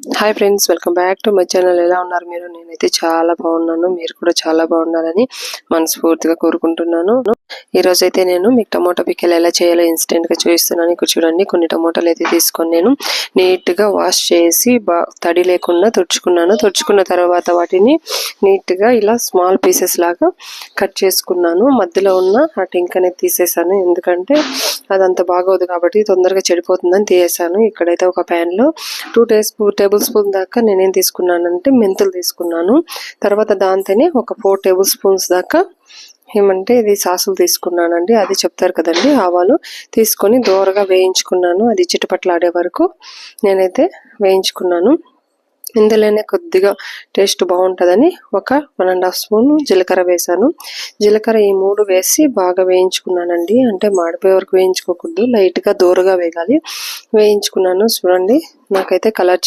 Hi friends, welcome back to my channel. ఎలా ఉన్నారు మీరు? నేనైతే చాలా బాగున్నాను. మీరు కూడా చాలా బాగున్నారని మనస్ఫూర్తిగా కోరుకుంటున్నాను. ఈ రోజు అయితే నేను మీకు టమోటా పిక్కలు ఎలా చేయాలో ఇన్స్టెంట్ గా చూపిస్తున్నాను. ఇక్కడ చూడండి, కొన్ని టమోటాలు అయితే తీసుకొని నేను నీట్ గా వాష్ చేసి తడి లేకుండా తుడుచుకున్నాను. తుడుచుకున్న తర్వాత వాటిని నీట్ గా ఇలా స్మాల్ పీసెస్ లాగా కట్ చేసుకున్నాను. మధ్యలో ఉన్న ఆ టింక్ అనేది తీసేసాను, ఎందుకంటే అదంతా బాగోదు కాబట్టి తొందరగా చెడిపోతుందని తీసేసాను. ఇక్కడైతే ఒక ప్యాన్ లో 2 టేబుల్ స్పూన్ దాకా నేనేం తీసుకున్నానంటే మెంతులు తీసుకున్నాను. తర్వాత దాంతోనే ఒక 4 టేబుల్ స్పూన్స్ దాకా ఏమంటే ఇది సాసులు తీసుకున్నానండి. అది చెప్తారు కదండి, ఆవాలు తీసుకొని దోరగా వేయించుకున్నాను. అది చిటపట్లాడే వరకు నేనైతే వేయించుకున్నాను. ఇందులోనే కొద్దిగా టేస్ట్ బాగుంటుందని ఒక 1.5 స్పూన్ జీలకర్ర వేసాను. జీలకర్ర ఈ 3 వేసి బాగా వేయించుకున్నానండి. అంటే మాడిపోయే వరకు వేయించుకోకూడదు, లైట్గా దూరగా వేగాలి. వేయించుకున్నాను. చూడండి, నాకైతే కలర్